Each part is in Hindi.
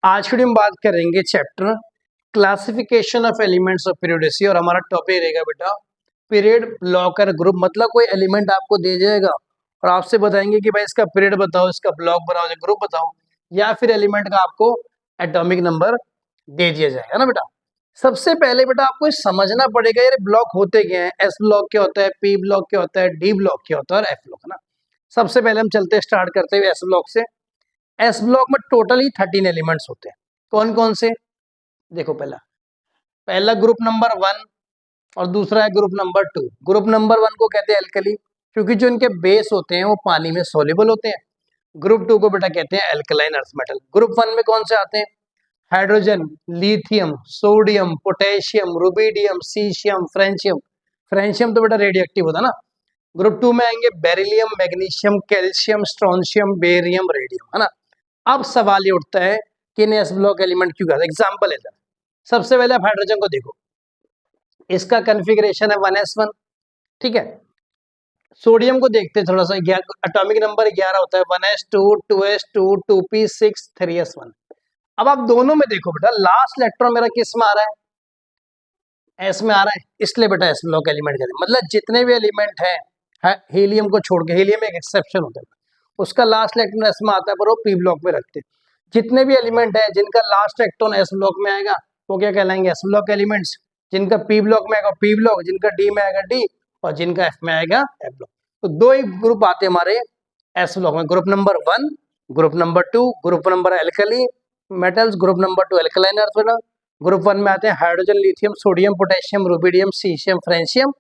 आज की वीडियो में बात करेंगे chapter classification of elements of periodicity और हमारा टॉपिक रहेगा बेटा पीरियड ब्लॉक और ग्रुप। मतलब कोई एलिमेंट आपको दे जाएगा और आपसे बताएंगे कि भाई इसका पीरियड बताओ, इसका ब्लॉक बताओ, ग्रुप बताओ, या फिर एलिमेंट का आपको एटॉमिक नंबर दे दिया जाएगा ना बेटा। सबसे पहले बेटा आपको ये समझना पड़ेगा यार ब्लॉक होते क्या है, एस ब्लॉक क्या होता है, पी ब्लॉक क्या होता है, डी ब्लॉक क्या होता है और एफ ब्लॉक है ना। सबसे पहले हम चलते स्टार्ट करते हुए एस ब्लॉक से। एस ब्लॉक में टोटली 13 एलिमेंट्स होते हैं। कौन कौन से? देखो पहला पहला ग्रुप नंबर 1 और दूसरा है ग्रुप नंबर 2। ग्रुप नंबर 1 को कहते हैं एल्कली, क्योंकि जो इनके बेस होते हैं वो पानी में सोल्यूबल होते हैं। ग्रुप 2 को बेटा कहते हैं एल्कलाइन अर्थ मेटल। ग्रुप 1 में कौन से आते हैं? Hydrogen, lithium, sodium, potassium, rubidium, caesium, francium. Francium तो बेटा रेडियो एक्टिव होता है ना। ग्रुप 2 में आएंगे beryllium, magnesium, calcium, strontium, barium, radium है ना। अब सवाल ये उठता है कि इन्हें एस ब्लॉक एलिमेंट क्यों कहते हैं। एग्जांपल है, सबसे पहले आप हाइड्रोजन को देखो, इसका कॉन्फ़िगरेशन है 1s1, ठीक है। सोडियम को देखते हैं थोड़ा सा, एटॉमिक नंबर 11 होता है, 1s2, 2s2, 2p6, 3s1। अब आप दोनों में देखो बेटा, लास्ट इलेक्ट्रॉन मेरा किस में आ रहा है? एस में आ रहा है, इसलिए बेटा एस ब्लॉक एलिमेंट कहते हैं। मतलब जितने भी एलिमेंट है हीलियम को छोड़ के, हीलियम एक एक्सेप्शन होता है, उसका लास्ट इलेक्ट्रॉन एस में आता है पर वो पी ब्लॉक में रखते हैं। जितने भी एलिमेंट है जिनका लास्ट इलेक्ट्रॉन एस ब्लॉक में आएगा वो क्या कहलाएंगे? S block elements. जिनका पी ब्लॉक में आएगा पी ब्लॉक, जिनका डी में आएगा डी, और जिनका एफ में आएगा एफ ब्लॉक। तो दो ही ग्रुप आते हैं हमारे एस ब्लॉक में, group number 1, group number 2। Group number alkali metals, group number 2 alkaline earth metal. Group 1 में आते हैं hydrogen, lithium, sodium, potassium, rubidium, caesium, francium.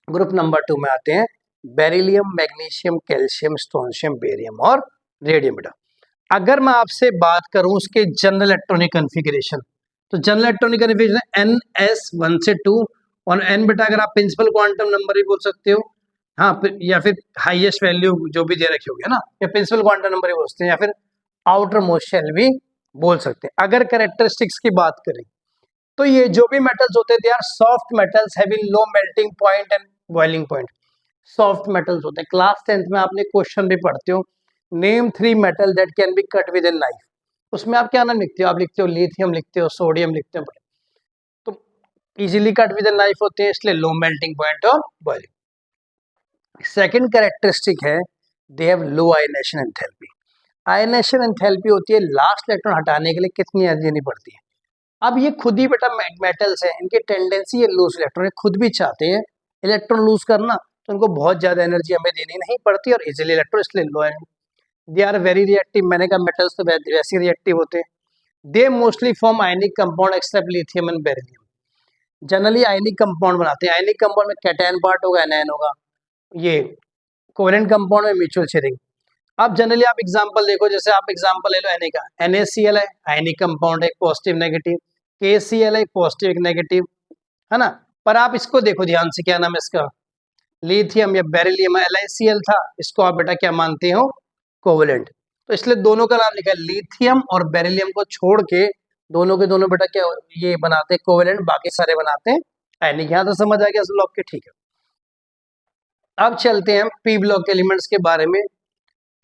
Group number 2 में आते हैं beryllium, magnesium, calcium, strontium, barium और रेडियम बेटा। अगर मैं आपसे बात करूं उसके जनरल इलेक्ट्रॉनिक कॉन्फ़िगरेशन, तो जनरल इलेक्ट्रॉनिक कॉन्फ़िगरेशन NS1 से 2 और n बेटा अगर आप प्रिंसिपल क्वांटम नंबर भी बोल सकते हो, हाँ, या फिर हाईएस्ट वैल्यू जो भी दे रखी होगी ना, या प्रिंसिपल क्वांटम नंबर ही बोलते हैं, या फिर आउटर मोस्ट शेल भी बोल सकते हैं। अगर कैरेक्टरिस्टिक्स की बात करें तो ये जो भी मेटल्स होते हैं they are soft metals having low melting point and boiling point. Soft metals होते हैं। क्लास 10th में आपने क्वेश्चन भी पढ़ते हो, name 3 metal that can be cut with in knife. उसमें आप क्या नाम लिखते हो? आप लिखते हो लिथियम, लिखते हो सोडियम, लिखते हो, तो easily cut with in knife होते हैं, इसलिए लो मेल्टिंग पॉइंट और बॉइलिंग। सेकंड कैरेक्टरिस्टिक है they have low ionisation enthalpy. Ionisation enthalpy होती है लास्ट इलेक्ट्रॉन हटाने के लिए कितनी एनर्जी देनी पड़ती है। अब ये खुद ही बेटा मेटल्स हैं, इनकी टेंडेंसी है लूज इलेक्ट्रॉन, खुद भी चाहते हैं इलेक्ट्रॉन लूज करना, तो उनको बहुत ज्यादा एनर्जी हमें देनी नहीं पड़ती और इजीली इलेक्ट्रॉन इसलिए लो है। दे आर वेरी रिएक्टिव, मैंने कहा मेटल्स तो वैसे रिएक्टिव होते हैं। They mostly form ionic compound except lithium and beryllium. Generally ionic compound बनाते हैं। आयनिक कंपाउंड में कैटायन पार्ट होगा, एनायन होगा। ये कोवेलेंट कंपाउंड में म्यूचुअल शेयरिंग। अब जनरली आप एग्जांपल देखो, जैसे आप एग्जांपल ले लो Na का, NaCl है आयनिक कंपाउंड, एक पॉजिटिव नेगेटिव, KCl है पॉजिटिव एक नेगेटिव, है ना। पर आप इसको देखो ध्यान से, क्या नाम है इसका? लिथियम या बेरिलियम। LiCl था, इसको आप बेटा क्या मानते हो? कोवेलेंट। तो इसलिए दोनों का नाम लिखा है, लिथियम और बेरिलियम को छोड़ के दोनों के दोनों बेटा क्या ये बनाते हैं कोवेलेंट, बाकी सारे बनाते हैं आयनिक। यहाँ तो समझ आ गया इस ब्लॉक के, ठीक है। अब चलते हैं पी ब्लॉक एलिमेंट्स के बारे में।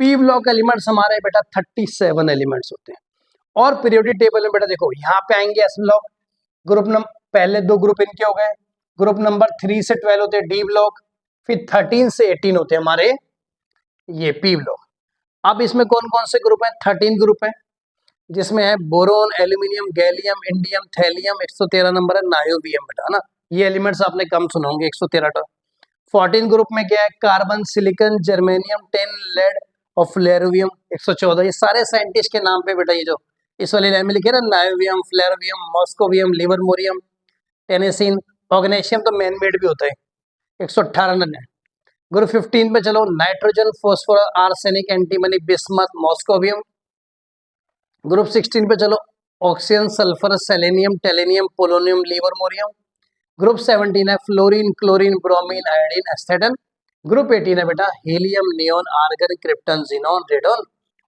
पी ब्लॉक एलिमेंट्स हमारे बेटा 37 एलिमेंट्स होते हैं। और पीरियोडिक टेबल में बेटा देखो यहाँ पे आएंगे एस ब्लॉक। ग्रुप नंबर पहले दो ग्रुप इनके हो गए, ग्रुप नंबर 3 से 12 होते हैं डी ब्लॉक, फिर 13 से 18 होते हैं हमारे ये पी ब्लॉक। अब इसमें कौन कौन से ग्रुप हैं? 13 ग्रुप हैं, जिसमें है boron, aluminium, gallium, indium, thallium. 113 number है नायोबियम बेटा, ना। ये एलिमेंट्स आपने कम सुने होंगे, 113 का। 14 ग्रुप में क्या है? Carbon, silicon, germanium, tin, lead और फ्लेरोवियम। 114। ये सारे साइंटिस्ट के नाम पे बेटा, ये जो इस वाले लाइन में लिखे ना, नायोवियम, फ्लेरोवियम, मॉस्कोवियम, लिवरमोरियम, टेनेसिन, ऑग्नेशियम तो मैन मेड भी होता है। 118 नन है। ग्रुप 15 पे चलो, nitrogen, phosphorus, arsenic, antimony, bismuth, moscovium. Group 16 पे चलो, oxygen, sulphur, selenium, tellurium, polonium, livermorium. Group 17 है fluorine, chlorine, bromine, iodine, astatine. Group 18 है बेटा helium, neon, argon, krypton, xenon, radon.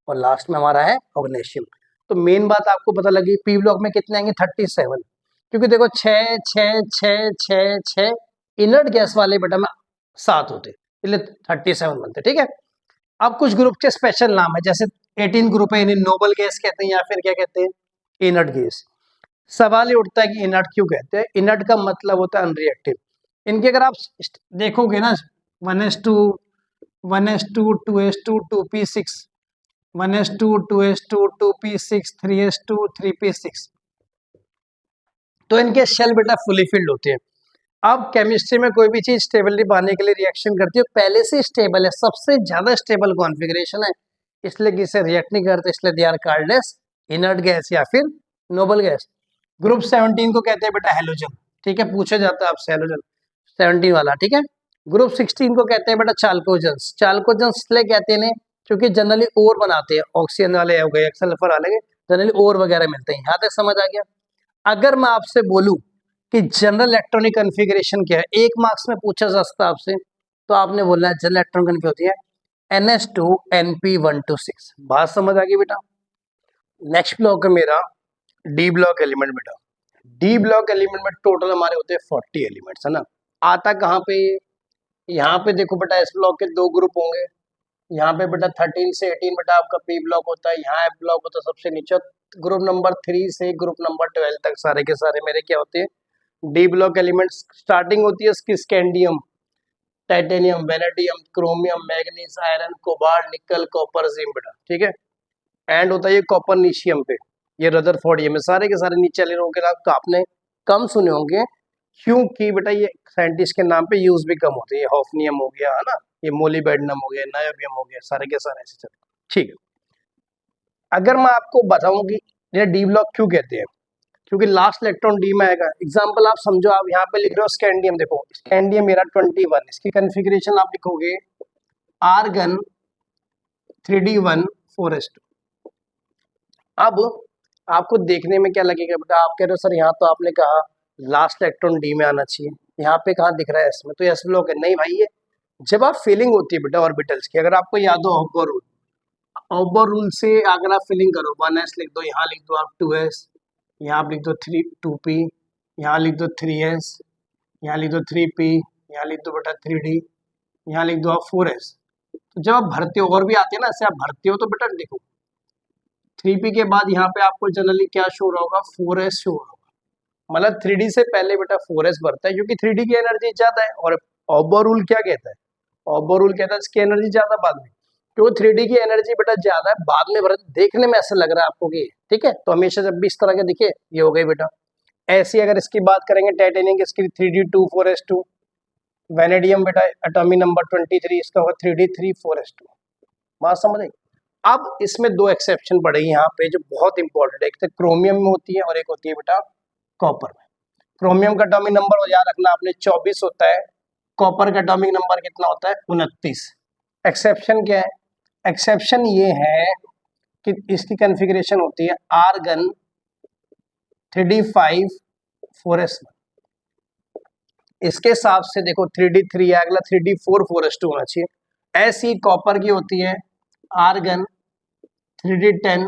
और लास्ट में हमारा है ऑग्नेशियम। तो मेन बात आपको पता लगी, पी ब्लॉक में कितने आएंगे? 37। क्योंकि देखो 6 6 6 6 6 इनर्ट गैस वाले बेटा में 7 होते, इसलिए 37 बनते, ठीक है। अब कुछ ग्रुप के स्पेशल नाम है, जैसे 18 ग्रुप है, इन्हें नोबल गैस कहते हैं या फिर क्या कहते हैं, इनर्ट गैस। सवाल ये उठता है कि इनर्ट क्यों कहते हैं? इनर्ट का मतलब होता है अनरिएक्टिव। इनके अगर आप देखोगे ना, 1s2 1s2 2s2 2p6 1s2 2s2 2p6 3s2 3p6, तो इनके शेल बेटा फुली फिल्ड होते हैं। अब केमिस्ट्री में कोई भी चीज स्टेबिलिटी पाने के लिए रिएक्शन करती है, पहले से स्टेबल है, सबसे ज्यादा स्टेबल कॉन्फ़िगरेशन है, इसलिए किसे रिएक्ट नहीं करते, इसलिए they are called as inert gas या फिर नोबल गैस। ग्रुप 17 को कहते हैं बेटा हेलोजन, ठीक है, पूछा जाता है आपसे हेलोजन 17 वाला, ठीक है। ग्रुप 16 को कहते हैं बेटा चाल्कोजेंस। चाल्कोजेंस इसलिए कहते हैं क्योंकि जनरली ओर बनाते हैं, ऑक्सीजन वाले हो गए, सल्फर वाले जनरली ओर वगैरह मिलते हैं। यहाँ तक समझ आ गया? अगर मैं आपसे बोलूं कि जनरल इलेक्ट्रॉनिक कॉन्फ़िगरेशन क्या है, 1 मार्क्स में पूछा जा सकता है आपसे, तो आपने बोलना है जनरल इलेक्ट्रॉनिक कॉन्फ़िगरेशन होती है NS2 NP126। बात समझ आ गई बेटा? नेक्स्ट ब्लॉक है मेरा डी ब्लॉक एलिमेंट बेटा। डी ब्लॉक एलिमेंट में टोटल हमारे होते हैं 40 एलिमेंट्स, है ना। आता कहाँ पे? यहाँ पे देखो बेटा, इस ब्लॉक के 2 ग्रुप होंगे। यहाँ पे बेटा 13 से 18 बेटा आपका पी ब्लॉक होता है, यहाँ एफ ब्लॉक होता है सबसे नीचे। ग्रुप नंबर 3 से ग्रुप नंबर 12 तक सारे के सारे मेरे क्या होते हैं, डी ब्लॉक एलिमेंट्स। स्टार्टिंग होती है इसकी scandium, titanium, vanadium, chromium, manganese, iron, cobalt, निकल, कॉपर, जिंक बेटा, ठीक है। एंड होता है ये कॉपरनीशियम पे, ये रदरफोर्डियम है। सारे के सारे नीचे वाले लोगों के नाम तो आपने कम सुने होंगे, क्योंकि बेटा ये साइंटिस्ट के नाम पे यूज भी कम होते हैं। ये हॉफनियम हो गया, है ना, ये मोलिबेडनम हो गया, नायोबियम हो गया, सारे के सारे ऐसे चलते, ठीक है। अगर मैं आपको बताऊं कि ये डी ब्लॉक क्यों कहते हैं, क्योंकि लास्ट इलेक्ट्रॉन डी में आएगा। एग्जांपल आप समझो, आप यहाँ पे लिख रहे हो स्कैंडियम, देखो स्कैंडियम मेरा 21, इसकी कॉन्फ़िगरेशन आप लिखोगे आर्गन 3d1 4s2। अब आपको देखने में क्या लगेगा बेटा, आप कह रहे हो सर यहाँ तो आपने कहा लास्ट इलेक्ट्रॉन डी में आना चाहिए, यहाँ पे कहाँ दिख रहा है इसमें, तो एस ब्लॉक है। नहीं भाई, ये जब आप फिलिंग होती है बेटा ऑर्बिटल्स की, अगर आपको याद हो ऑब्बर रूल, ऑब्बर रूल से अगर आप फिलिंग करो 1s लिख दो, यहाँ लिख दो आप 2s, यहाँ आप लिख दो 2p, यहाँ लिख दो 3s, यहाँ लिख दो 3p, यहाँ लिख दो बेटा 3d, यहाँ लिख दो आप 4s। तो जब आप भरते हो, और भी आते हैं ना, ऐसे आप भरते हो, तो बेटा देखो 3p के बाद यहाँ पे आपको जनरली क्या शो रहा होगा, 4s शो होगा। मतलब 3d से पहले बेटा 4s भरता है, क्योंकि 3d की एनर्जी ज्यादा है। और ऑब्बर रूल क्या कहता है? ऑब्बर रूल कहता है इसकी एनर्जी ज्यादा बाद में, क्योंकि 3d की एनर्जी बेटा ज्यादा है, बाद में भरत देखने में ऐसा लग रहा है आपको कि, ठीक है। तो हमेशा जब भी इस तरह के दिखे, ये हो गई बेटा। ऐसी अगर इसकी बात करेंगे टाइटेनियम की, इसकी 3d2 4s2, वेनेडियम बेटा एटॉमिक नंबर 23, इसका होगा 3d3 4s2। बात समझ आई? अब इसमें 2 एक्सेप्शन पड़ेगी यहाँ पे जो बहुत इंपॉर्टेंट है, एक तो क्रोमियम में होती है और एक होती है बेटा कॉपर में। क्रोमियम का एटॉमिक नंबर याद रखना आपने 24 होता है, कॉपर का एटॉमिक नंबर कितना होता है, 29। एक्सेप्शन क्या है? एक्सेप्शन ये है कि इसकी कॉन्फ़िगरेशन होती है आर्गन 3d5 4s1। इसके हिसाब से देखो 3d3 है, अगला 3d4 4s2 होना चाहिए। ऐसी कॉपर की होती है आर्गन 3d10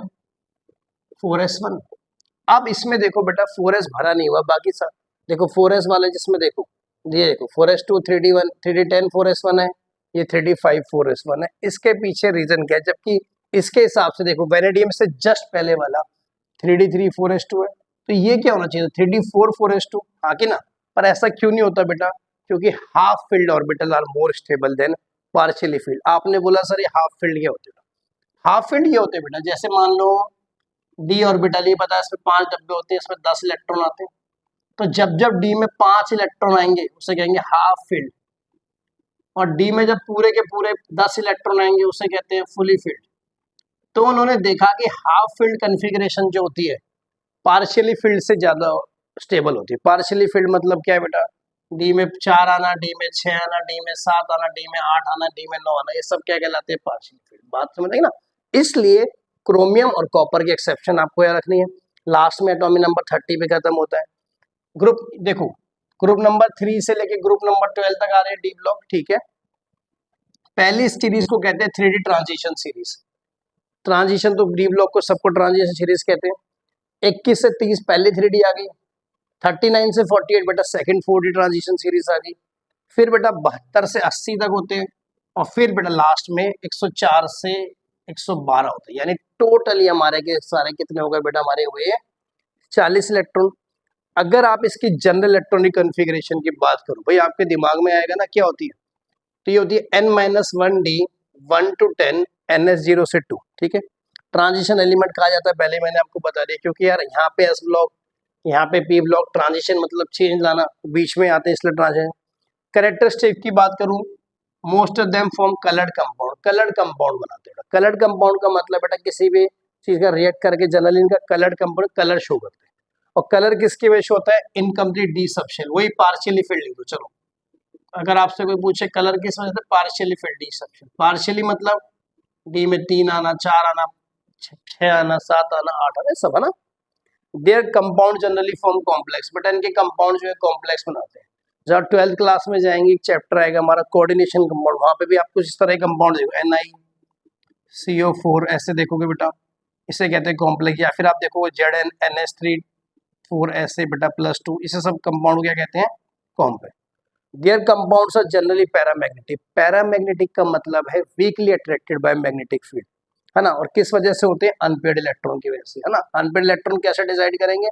4s1। अब इसमें देखो बेटा 4s भरा नहीं हुआ, बाकी सब देखो 4s वाले जिसमें देखो, ये देखो 4s2 3d1 3d10 4s1 है, ये 3d5 4s1 है। इसके पीछे रीजन क्या है? जबकि इसके हिसाब से देखो वेनेडियम से जस्ट पहले वाला 3d3 4s2 है, तो ये क्या होना चाहिए, 3d4 4s2, हाँ कि ना। पर ऐसा क्यों नहीं होता बेटा? क्योंकि half filled orbital are more stable than partially filled. आपने बोला सर ये हाफ फील्ड क्या होते हैं? हाफ फील्ड ये होते हैं बेटा, जैसे मान लो डी ऑर्बिटल, ये पता है इसमें 5 डब्बे होते हैं, इसमें 10 इलेक्ट्रॉन आते हैं, तो जब जब डी में 5 इलेक्ट्रॉन आएंगे उसे कहेंगे हाफ फील्ड, और डी में जब पूरे के पूरे 10 इलेक्ट्रॉन आएंगे उसे कहते हैं फुली फील्ड। तो उन्होंने देखा कि हाफ फील्ड कॉन्फ़िगरेशन जो होती है पार्शियली फील्ड से ज्यादा स्टेबल होती है। पार्शियली फील्ड मतलब क्या है बेटा, डी में 4 आना, डी में 6 आना, डी में 7 आना, डी में 8 आना, डी में 9 आना, ये सब क्या कहलाते हैं, पार्शियल फील्ड। बात समझ आई ना? इसलिए क्रोमियम और कॉपर की एक्सेप्शन आपको याद रखनी है। लास्ट में एटॉमिक नंबर 30 पे खत्म होता है। ग्रुप देखो, ग्रुप नंबर 3 से लेके ग्रुप नंबर 12 तक आ रहे हैं डी ब्लॉक, ठीक है। पहली सीरीज को कहते हैं 3D ट्रांजिशन सीरीज। ट्रांजिशन तो डी ब्लॉक को सबको ट्रांजिशन सीरीज कहते हैं। 21 से 30 पहली 3D आ गई, 39 से 48 बेटा सेकंड 4D ट्रांजिशन सीरीज आ गई। फिर बेटा 72 से 80 तक होते हैं, और फिर बेटा लास्ट में 104 से 112 होते हैं, यानी टोटली हमारे के सारे कितने हो गए बेटा, हमारे हुए 40 इलेक्ट्रॉन। अगर आप इसकी जनरल इलेक्ट्रॉनिक कॉन्फ़िगरेशन की बात करो, भाई आपके दिमाग में आएगा ना क्या होती है, तो ये होती है n-1d 1 to 10 ns0 से 2, ठीक है। ट्रांजिशन एलिमेंट कहा जाता है, पहले मैंने आपको बता दिया, क्योंकि यार यहाँ पे s ब्लॉक, यहाँ पे p ब्लॉक, ट्रांजिशन मतलब चेंज लाना, बीच में आते हैं इसलिए ट्रांजिशन। कैरेक्टरिस्टिक की बात करूं, most of them form coloured compound, coloured compound बनाते हैं। कलर्ड कंपाउंड का मतलब बेटा किसी भी चीज का रिएक्ट करके जनरली इनका कलर्ड कंपाउंड कलर शो करते हैं। और कलर किसकी वजह से होता है, इनकम्प्लीट डी सबशेल, वही पार्शियली फिल्ड लिख दो। चलो अगर आपसे कोई पूछे कलर किस वजह से, partially field D subshell. Partially मतलब डी में 3 आना, 4 आना, 6 आना, 7 आना, 8 आना, सब है ना। There compound generally form complex, but इनके कंपाउंड जो है कॉम्प्लेक्स बनाते हैं। जब 12th क्लास में जाएंगे एक चैप्टर आएगा हमारा कोऑर्डिनेशन कंपाउंड, वहां पे भी आप कुछ इस तरह के कंपाउंड देखो, NiCO4 ऐसे देखोगे बेटा, इसे कहते हैं कॉम्प्लेक्स। या फिर आप देखोगे ZnNH3 4 ऐसे बेटा +2, इसे सब कंपाउंड क्या कहते हैं, complex. Their compounds are generally paramagnetic, paramagnetic का मतलब है weakly attracted by magnetic field, है ना। और किस वजह से होते हैं, अनपेड इलेक्ट्रॉन की वजह से, है ना। अनपेड इलेक्ट्रॉन कैसे डिसाइड करेंगे,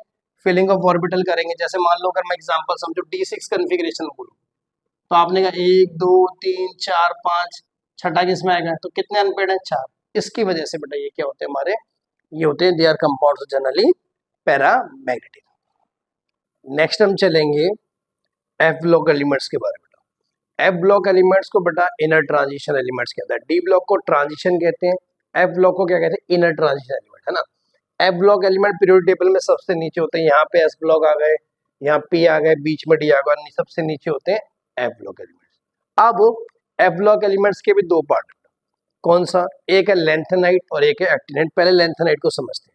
फिलिंग ऑफ ऑर्बिटल करेंगे। जैसे मान लो अगर मैं एग्जांपल समझो D6 कॉन्फ़िगरेशन बोलूं, तो आपने कहा 1 2 3 4 5, छठा किसमें आएगा, तो कितने अनपेड है, 4। इसकी वजह से बेटा ये क्या होते हैं हमारे, ये होते हैं they are compounds generally paramagnetic. Next हम चलेंगे एफ ब्लॉक एलिमेंट्स के बारे में। एफ ब्लॉक एलिमेंट्स को बेटा इनर ट्रांजिशन एलिमेंट्स कहता है, डी ब्लॉक को ट्रांजिशन कहते हैं, एफ ब्लॉक को क्या कहते हैं, इनर ट्रांजिशन एलिमेंट, है ना। F block element periodic table में सबसे नीचे होते हैं, यहाँ पे एस ब्लॉक आ गए, यहाँ पी आ गए, बीच में डी आ गए, सबसे नीचे होते हैं एफ ब्लॉक एलिमेंट्स। अब एफ ब्लॉक एलिमेंट्स के भी दो पार्ट, कौन सा, एक है लेंथेनाइट और एक है एक्टिनाइट। पहले लेंथेनाइट को समझते हैं।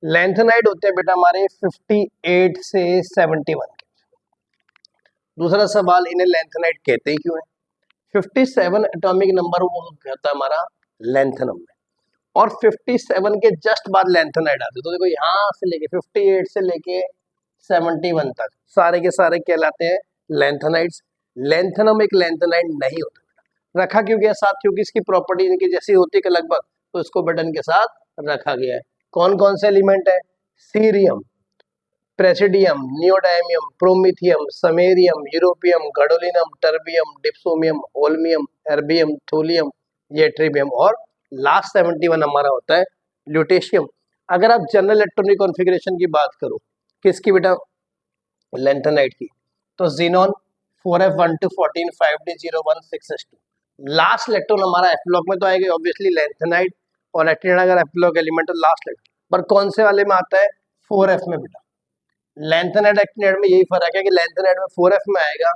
लेंथेनाइट होते हैं बेटा हमारे 58 से 71 के। दूसरा सवाल, इन्हें लेंथेनाइट कहते ही क्यों है, 57 एटॉमिक नंबर वो कहता है हमारा लेंथेनम में, और 57 के जस्ट बाद लेंथेनाइट आते। तो देखो यहाँ से लेके 58 से लेके 71 तक सारे के सारे कहलाते हैं लेंथेनाइट्स। लेंथेनम एक लेंथेनाइट नहीं होता बेटा। रखा क्यों गया साथ, क्योंकि इसकी प्रॉपर्टी इनकी जैसी होती है लगभग, तो इसको बटन के साथ रखा गया है। कौन कौन से एलिमेंट है, cerium, praseodymium, neodymium, promethium, samarium, europium, gadolinium, terbium, dysprosium, holmium, erbium, thulium, ytterbium, और लास्ट 71 हमारा होता है ल्यूटेशियम। अगर आप जनरल इलेक्ट्रॉनिक कॉन्फ़िगरेशन की बात करो, किसकी बेटा, लेंथेनाइट की, तो xenon 4f1214 5d01 6s2। Last electron हमारा एफ ब्लॉक में तो आएगा ऑब्वियसली लेंथेनाइट, और एक्टिनाइट अगर एफ ब्लॉक एलिमेंट तो लास्ट इलेक्ट्रॉन, पर कौन से वाले में आता है, 4f में बेटा। लेंथेनाइट एक्टिनाइट में यही फर्क है कि लेंथेनाइट में 4f में आएगा,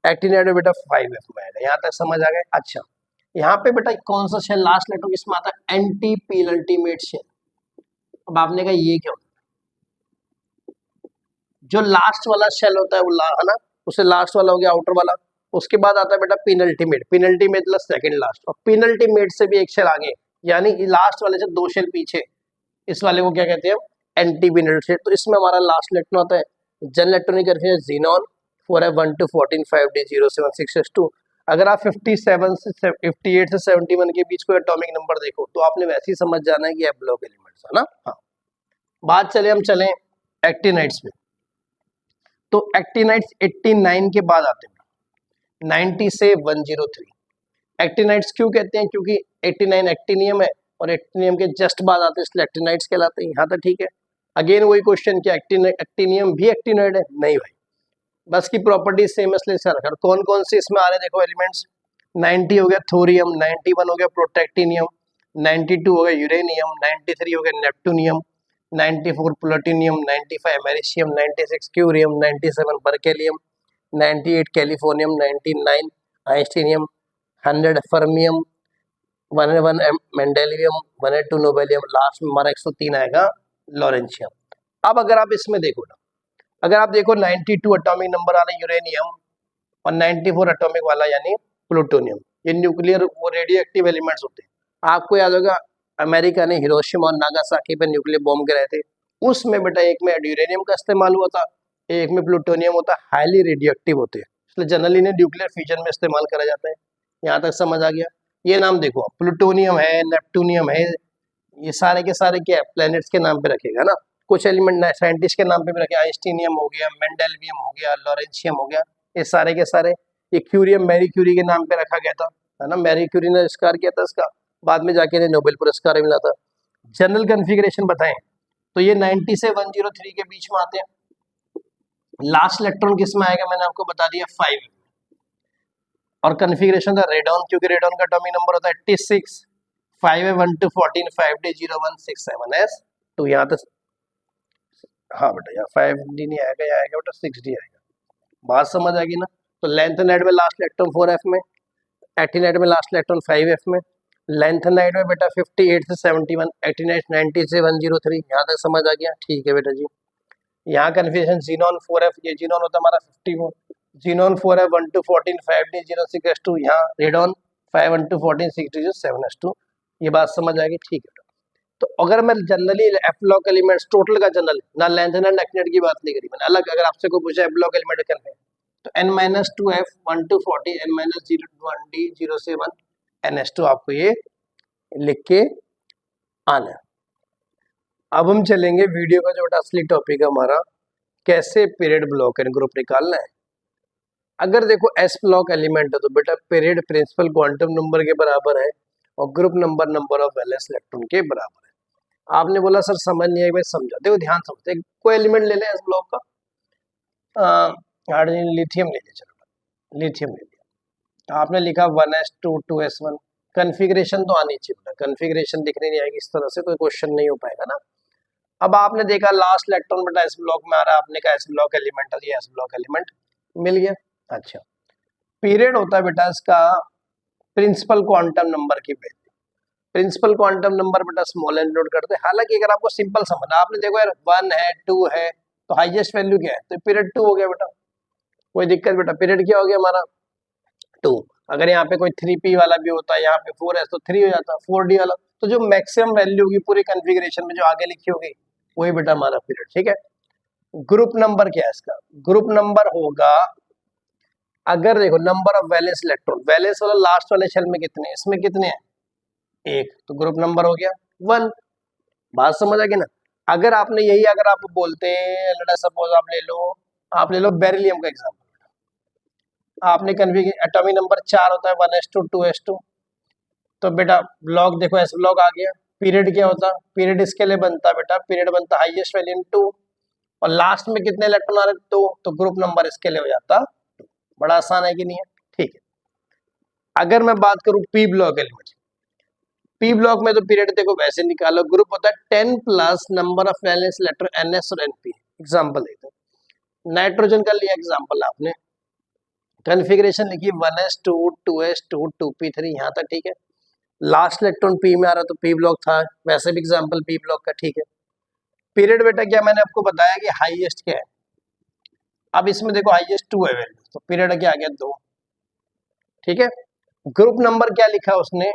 एक्टिनाइट में बेटा 5f में आएगा। यहाँ तक समझ आ गए। अच्छा यहाँ पे बेटा कौन सा शेल लास्ट इलेक्ट्रॉन किसमें आता है, एंटी पील अल्टीमेट शेल। अब आपने कहा ये क्या होता है, जो लास्ट वाला शेल होता है वो है ना, उसे लास्ट वाला हो गया आउटर वाला। उसके बाद आता है बेटा पिनल्टीमेट, पिनल्टीमेट प्लस सेकंड लास्ट, और पिनल्टीमेट से भी एक शेल आगे, यानी लास्ट वाले से 2 शेल पीछे, इस वाले को क्या कहते हैं, एंटी पिनल्ट शेल। तो इसमें हमारा लास्ट इलेक्ट्रॉन होता है general electronic configuration xenon 4f1214 5d07 6s2। अगर आप 57 से 58 से 71 के बीच कोई एटॉमिक नंबर देखो तो आपने वैसे ही समझ जाना है कि एफ ब्लॉक एलिमेंट्स है ना। हाँ, बात चले, हम चलें एक्टिनाइट्स में। तो एक्टिनाइट्स 89 के बाद आते हैं, 90 से 103। एक्टिनाइट्स क्यों कहते हैं, क्योंकि 89 एक्टिनियम है और एक्टिनियम के जस्ट बाद आते हैं, इसलिए एक्टिनाइट्स कहलाते हैं। यहाँ तक ठीक है। अगेन वही क्वेश्चन, क्या एक्टिनियम भी एक्टिनाइड है, नहीं भाई, बस की प्रॉपर्टी सेम इसलिए से रखा। कौन कौन से इसमें आ रहे हैं देखो एलिमेंट्स, 90 हो गया थोरियम, 91 हो गया प्रोटेक्टिनियम, 92 हो गया यूरेनियम, 93 हो गया नेप्टूनियम, 94 plutonium, 95 americium, 96 curium, 97 berkelium, 98 californium, 99 einsteinium, 100 fermium, 101 मेंडेलियम, 102 nobelium, last में हमारा 103 आएगा लॉरेंशियम। अब अगर आप इसमें देखो ना, अगर आप देखो 92 एटॉमिक नंबर वाला यूरेनियम और 94 एटॉमिक वाला यानी प्लूटोनियम, ये न्यूक्लियर वो रेडियो एक्टिव एलिमेंट्स होते हैं। आपको याद होगा अमेरिका ने हिरोशिमा और नागासाकी पे न्यूक्लियर बॉम्ब गिराए थे, उसमें बेटा एक में यूरेनियम का इस्तेमाल हुआ था, एक में प्लूटोनियम होता है, हाईली रेडियो एक्टिव होते हैं, इसलिए जनरली इन्हें न्यूक्लियर फ्यूजन में इस्तेमाल करा जाता है। यहाँ तक समझ आ गया। ये नाम देखो, प्लूटोनियम है, नेप्टूनियम है, ये सारे के सारे क्या है, प्लैनेट्स के नाम पे रखेगा ना। कुछ एलिमेंट साइंटिस्ट के नाम पे भी रखे, आइंस्टीनियम हो गया, मेंडेलियम हो गया, लॉरेंशियम हो गया, ये सारे के सारे। ये क्यूरियम मैरी क्यूरी के नाम पे रखा गया था, है ना, मैरी क्यूरी ने आविष्कार किया था इसका, बाद में जाके इन्हें नोबेल पुरस्कार मिला था। जनरल कन्फिग्रेशन बताएं तो ये 90 से 103 के बीच में आते हैं। लास्ट इलेक्ट्रॉन किस में आएगा मैंने आपको बता दिया 5, और कन्फिग्रेशन था रेडॉन, क्योंकि रेडॉन का एटॉमिक नंबर होता है 86, 5 है 1 to 14, 5D0167S। तो यहाँ तक, हाँ बेटा यहाँ 5D नहीं आएगा, यहाँ आएगा बेटा 6D आएगा। बात समझ आ गई ना। तो लेंथेनाइड में लास्ट इलेक्ट्रॉन 4F में, एक्टिनाइड में लास्ट इलेक्ट्रॉन 5F में, लेंथेनाइड में बेटा 58 से 71, एक्टिनाइड 90 से 103। यहाँ तक समझ आ गया, ठीक है बेटा जी। यहाँ कन्फ्यूजन जीनोन 4F, ये जीनोन होता है हमारा 54, जीनोन 4F 1 to 14, 5D06S2, यहाँ रेडॉन 5 1 to 14, 6D7S2। ये बात समझ आ गई, ठीक है। तो अगर मैं generally F block elements total का जनरल, ना लेंथेनाइड ना एक्टिनाइड की बात नहीं करी मैंने, अलग अगर आपसे कोई पूछे एफ ब्लॉक एलिमेंट करने तो N-2F 1 to 40, N-0 NS2 आपको ये लिख के आना है। अब हम चलेंगे वीडियो का जो असली टॉपिक है हमारा, कैसे पीरियड ब्लॉक एंड ग्रुप निकालना है। अगर देखो एस ब्लॉक एलिमेंट है तो बेटा पीरियड प्रिंसिपल क्वांटम नंबर के बराबर है और group number number of valence electron के बराबर है। आपने बोला सर समझ नहीं आई, भाई समझा, देखो ध्यान समझते, कोई एलिमेंट ले लें एस ब्लॉक का, लिथियम ले लिया, चलो लिथियम ले लिया, आपने लिखा 1s2 2s1, कन्फिग्रेशन तो आनी चाहिए बेटा, कन्फिग्रेशन दिखने नहीं आएगी इस तरह से तो क्वेश्चन नहीं हो पाएगा ना। अब आपने देखा लास्ट इलेक्ट्रॉन बेटा एस ब्लॉक में आ रहा है, आपने कहा एस ब्लॉक एलिमेंट, ये एस ब्लॉक एलिमेंट मिल गया। अच्छा, पीरियड होता है बेटा इसका प्रिंसिपल क्वांटम नंबर की वैल्यू, प्रिंसिपल क्वांटम नंबर बेटा स्मॉल एन नोट करते हैं। हालांकि अगर आपको सिंपल समझना, आपने देखो यार 1 है 2 है तो हाईएस्ट वैल्यू क्या है, तो पीरियड 2 हो गया बेटा, कोई दिक्कत बेटा, पीरियड क्या हो गया हमारा 2। अगर यहाँ पे कोई 3p वाला भी होता है, यहाँ पे 4s तो 3 हो जाता, 4d वाला, तो जो मैक्सिमम वैल्यू होगी पूरी कन्फिग्रेशन में जो आगे लिखी होगी वही बेटा हमारा पीरियड, ठीक है। ग्रुप नंबर क्या है इसका, ग्रुप नंबर होगा, अगर देखो number of valence electron, valence वाला लास्ट वाले शेल में कितने हैं, इसमें कितने हैं 1, तो ग्रुप नंबर हो गया 1। बात समझ आ गई ना। अगर आपने यही, अगर आप बोलते हैं, लेट अस सपोज आप ले लो बेरिलियम का एग्जांपल, आपने कन्फिग्रेशन एटॉमिक नंबर 4 होता है 1s2 2s2, तो बेटा ब्लॉक देखो एस ब्लॉक आ गया। पीरियड क्या होता, पीरियड इसके लिए बनता बेटा, पीरियड बनता हाईएस्ट वैल्यू 2 और लास्ट में कितने इलेक्ट्रॉन आ रहे 2, तो ग्रुप नंबर इसके लिए हो जाता। बड़ा आसान है कि नहीं है, ठीक है। अगर मैं बात करूं P block element, P block में तो पीरियड देखो वैसे निकालो, ग्रुप होता है 10 plus number of valence electron NS और NP। एग्जांपल देखो, नाइट्रोजन का लिया एग्जांपल आपने, कन्फिग्रेशन लिखी 1s2 2s2 2p3, यहाँ तक ठीक है। लास्ट इलेक्ट्रॉन पी में आ रहा तो पी ब्लॉक था, वैसे भी एग्जांपल पी ब्लॉक का, ठीक है। पीरियड बेटा क्या मैंने आपको बताया कि हाईएस्ट क्या है, अब इसमें देखो हाईएस्ट 2 है वैल्यू, तो पीरियड क्या आ गया 2, ठीक है। ग्रुप नंबर क्या लिखा उसने,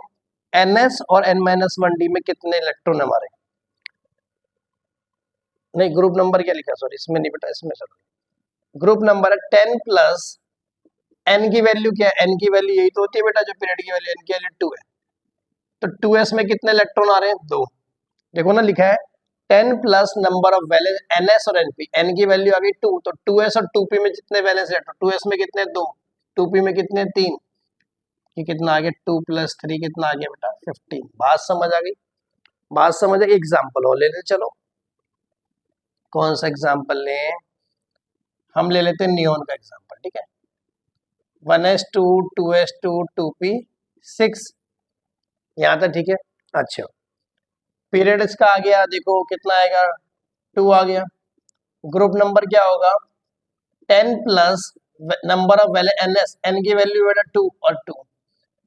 NS और N-1d में कितने इलेक्ट्रॉन हमारे, नहीं ग्रुप नंबर क्या लिखा, सॉरी इसमें नहीं बेटा, इसमें चलो ग्रुप नंबर है 10 प्लस n की वैल्यू क्या है, n की वैल्यू यही तो होती है बेटा जो पीरियड की वैल्यू, n की वैल्यू 2 है, तो 2s में कितने इलेक्ट्रॉन आ रहे हैं 2, देखो ना लिखा है 10 plus number of valence NS और NP, n की वैल्यू आ गई 2, तो 2s और 2p में जितने वैलेंस इलेक्ट्रॉन, 2s में कितने 2, 2p में कितने 3, कि कितना आ गया 2 + 3 कितना आ गया बेटा 15। बात समझ आ गई, बात समझ आ गई। एग्जाम्पल और ले ले, चलो कौन सा एग्जाम्पल लें, हम ले लेते हैं नियोन का एग्जाम्पल, ठीक है। 1s2 2s2 2p 6, यहाँ तक ठीक है। अच्छा, पीरियड इसका आ गया, देखो कितना आएगा 2 आ गया। ग्रुप नंबर क्या होगा 10 plus number of value NS, n की वैल्यू बेटा 2 और 2,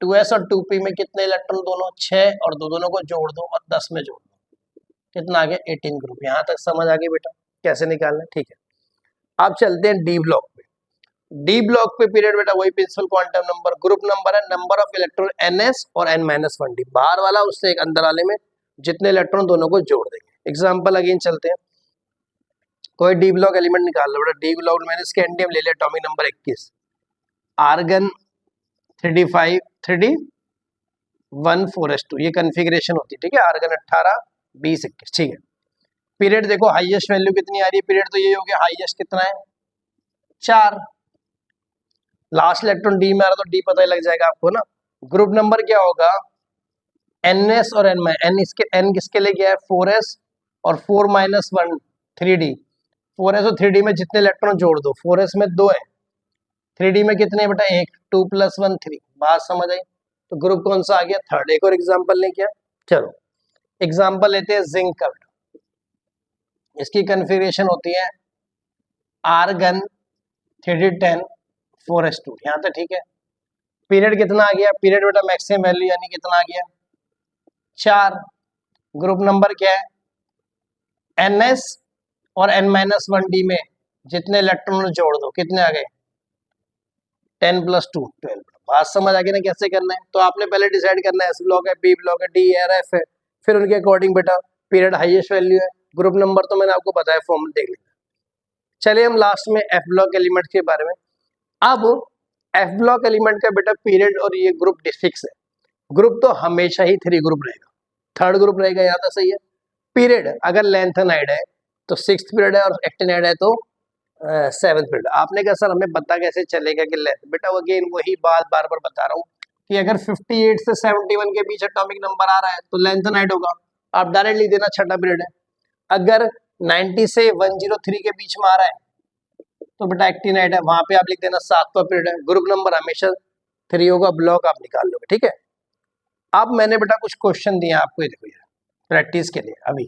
2s और 2p में कितने इलेक्ट्रॉन दोनों 6, और दोनों को जोड़ दो और 10 में जोड़ दो, कितना आ गया 18 ग्रुप। यहाँ तक समझ आ गई बेटा कैसे निकालना, ठीक है। अब चलते हैं डी ब्लॉक पे। डी ब्लॉक पे पीरियड बेटा वही principal quantum number, group number है नंबर ऑफ इलेक्ट्रॉन NS और N-1d, बाहर वाला उससे एक अंदर वाले में जितने इलेक्ट्रॉन दोनों को जोड़ देंगे। एग्जांपल अगेन चलते हैं, कोई डी ब्लॉक एलिमेंट निकाल लो बेटा, डी ब्लॉक मैंने स्कैंडियम ले लिया, atomic number 21, argon 3d5 3d1 4s2 ये कन्फिग्रेशन होती है, ठीक है। आर्गन 18 20 21, ठीक है। पीरियड देखो हाईएस्ट वैल्यू कितनी आ रही है, पीरियड तो ये हो गया, हाईएस्ट कितना है 4। लास्ट इलेक्ट्रॉन डी में आ रहा तो डी पता ही लग जाएगा आपको ना। ग्रुप नंबर क्या होगा NS और N किसके लिए गया है 4s और 4 - 1 3d। 4s और 3d में जितने इलेक्ट्रॉन जोड़ दो, 4s में 2 है, 3d में कितने बेटा 1, 2 + 1 3। बात समझ आई। तो ग्रुप कौन सा आ गया थर्ड। एक और एग्जांपल लें क्या, चलो एग्जांपल लेते हैं जिंक का। इसकी कन्फिग्रेशन होती है आर्गन 3d10 4s2, यहाँ तक ठीक है। पीरियड कितना आ गया, पीरियड बेटा मैक्सिमम वैल्यू यानी कितना आ गया 4। ग्रुप नंबर क्या है NS और N-1d में जितने इलेक्ट्रॉन जोड़ दो कितने आ गए 10 + 2 12। बात समझ आ गई ना कैसे करना है। तो आपने पहले डिसाइड करना है S ब्लॉक है, B ब्लॉक है, D है, F है, फिर उनके अकॉर्डिंग बेटा पीरियड हाईएस्ट वैल्यू है, ग्रुप नंबर तो मैंने आपको बताया फॉर्मूला देख लेना। चलिए हम लास्ट में F ब्लॉक एलिमेंट के बारे में। अब F ब्लॉक एलिमेंट का बेटा पीरियड और ये ग्रुप फिक्स है। ग्रुप तो हमेशा ही 3 ग्रुप रहेगा, थर्ड ग्रुप रहेगा, यहाँ तो सही है। पीरियड अगर लेंथेनाइड है तो 6th पीरियड है और एक्टिनाइड है तो 7th पीरियड। आपने कहा सर हमें पता कैसे चलेगा कि लेंथ, बेटा अगेन वही बात बार बार बता रहा हूँ कि अगर 58 से 71 के बीच एटॉमिक नंबर आ रहा है तो लेंथेनाइड होगा, आप डायरेक्ट लिख देना छठा पीरियड है। अगर 90 से 103 के बीच में आ रहा है तो बेटा एक्टिनाइड है, वहां पे आप लिख देना 7वां पीरियड है। ग्रुप नंबर हमेशा 3 होगा, ब्लॉक आप निकाल लोगे, ठीक है। अब मैंने बेटा कुछ क्वेश्चन दिए आपको, ये देखो यार प्रैक्टिस के लिए। अभी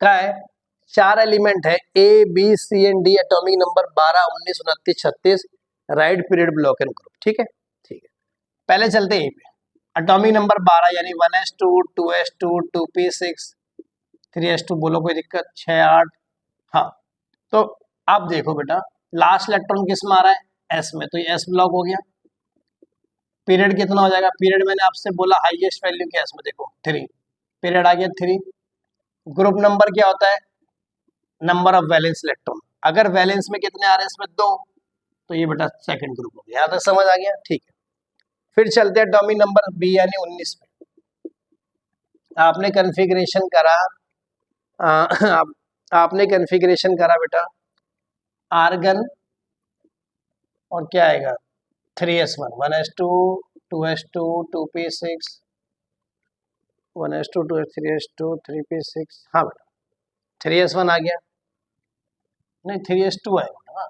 क्या है 4 एलिमेंट है A B C and D, atomic number 12 19 29 36, right period block and group, ठीक है ठीक है। पहले चलते हैं पे एटॉमिक नंबर 12 यानी 1s2 2s2 2p6 3s2, बोलो कोई दिक्कत 6 8। हाँ तो आप देखो बेटा लास्ट इलेक्ट्रॉन किस में आ रहा है S में, तो ये S ब्लॉक हो गया। पीरियड कितना हो जाएगा, पीरियड मैंने आपसे बोला हाईएस्ट वैल्यू क्या है इसमें, देखो 3, पीरियड आ गया 3। ग्रुप नंबर क्या होता है नंबर ऑफ वैलेंस इलेक्ट्रॉन, अगर वैलेंस में कितने आ रहे हैं इसमें 2, तो ये बेटा सेकंड ग्रुप हो गया। यहाँ तक समझ आ गया, ठीक है। फिर चलते हैं एटॉमिक नंबर B यानी 19 में। आपने कन्फिग्रेशन करा आपने कन्फिग्रेशन करा बेटा आर्गन और क्या आएगा 3s1 1s2 2s2 2p6 1s2 2s3s2 3p6। हाँ बेटा 3s1 आ गया, नहीं 3s2 आएगा। हाँ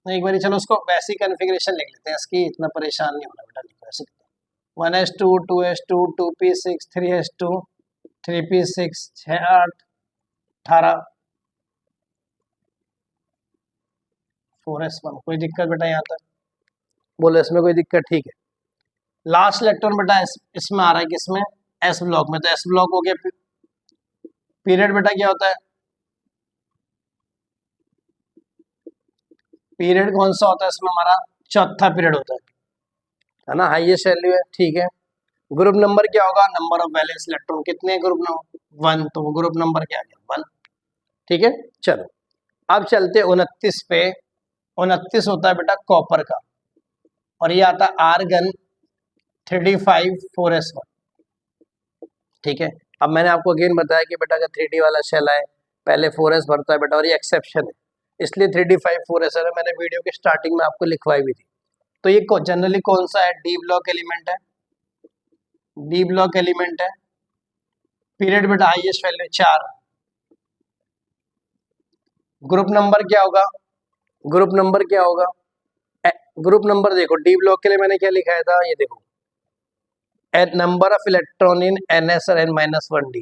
नहीं एक बार चलो उसको वैसी कन्फिग्रेशन लिख लेते हैं, इसकी इतना परेशान नहीं होना बेटा, लिखो ऐसे 1s2 2s2 2p6 3s2 3p6 6 8 18 4s1। कोई दिक्कत बेटा यहाँ तक, बोलो इसमें कोई दिक्कत, ठीक है। लास्ट इलेक्ट्रॉन बेटा इसमें आ रहा है किसमें S ब्लॉक में, तो S ब्लॉक हो गया। पीरियड बेटा क्या होता है, पीरियड कौन सा होता है इसमें हमारा चौथा पीरियड होता है ना, हाईएस्ट वैल्यू है, ठीक है। ग्रुप नंबर क्या होगा नंबर ऑफ वैलेंस इलेक्ट्रॉन, कितने ग्रुप नंबर 1, तो वो ग्रुप नंबर क्या आ गया 1, ठीक है। चलो अब चलते 29 पे। 29 होता है बेटा कॉपर का और ये आता है आर्गन 3d5 4s1, ठीक है। अब मैंने आपको अगेन बताया कि बेटा अगर 3d वाला शेल आए पहले 4s भरता है बेटा, और ये एक्सेप्शन है इसलिए 3d5 4s है, मैंने वीडियो के स्टार्टिंग में आपको लिखवाई भी थी। तो ये जनरली कौन सा है डी ब्लॉक एलिमेंट है, डी ब्लॉक एलिमेंट है। पीरियड बेटा हाईएस्ट वैल्यू 4। ग्रुप नंबर क्या होगा, ग्रुप नंबर क्या होगा ग्रुप नंबर देखो डी ब्लॉक के लिए मैंने क्या लिखाया था, ये देखो number of electron in NS और N-1d।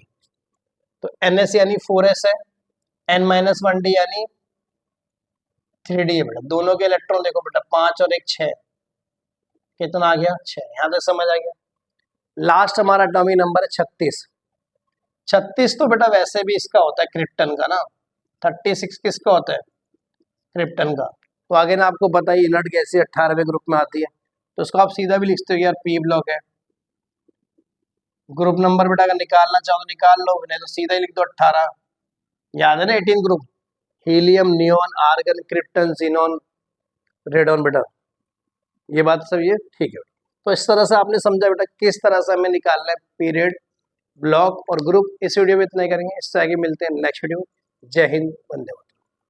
तो NS यानी 4s है, N-1d यानी 3d है बेटा। दोनों के इलेक्ट्रॉन देखो बेटा 5 और 1 6, कितना आ गया 6। यहाँ तक समझ आ गया। लास्ट हमारा एटॉमिक नंबर है 36। 36 तो बेटा वैसे भी इसका होता है क्रिप्टन का ना, 36 किसका होता है क्रिप्टन का। तो आगे ना आपको पता ही इनर्ट गैसें 18वें ग्रुप में आती है, तो उसको आप सीधा भी लिखते हो यार पी ब्लॉक है। ग्रुप नंबर बेटा अगर निकालना चाहो तो निकाल लो, नहीं तो सीधा ही लिख दो 18। याद है ना 18 group, helium neon argon krypton xenon radon बेटा, ये बात सब ये ठीक है। तो इस तरह से आपने समझा बेटा किस तरह से हमें निकालना है पीरियड, ब्लॉक और ग्रुप। इस वीडियो में इतना ही करेंगे, इससे आगे मिलते हैं नेक्स्ट वीडियो में। जय हिंद, वंदे मातरम।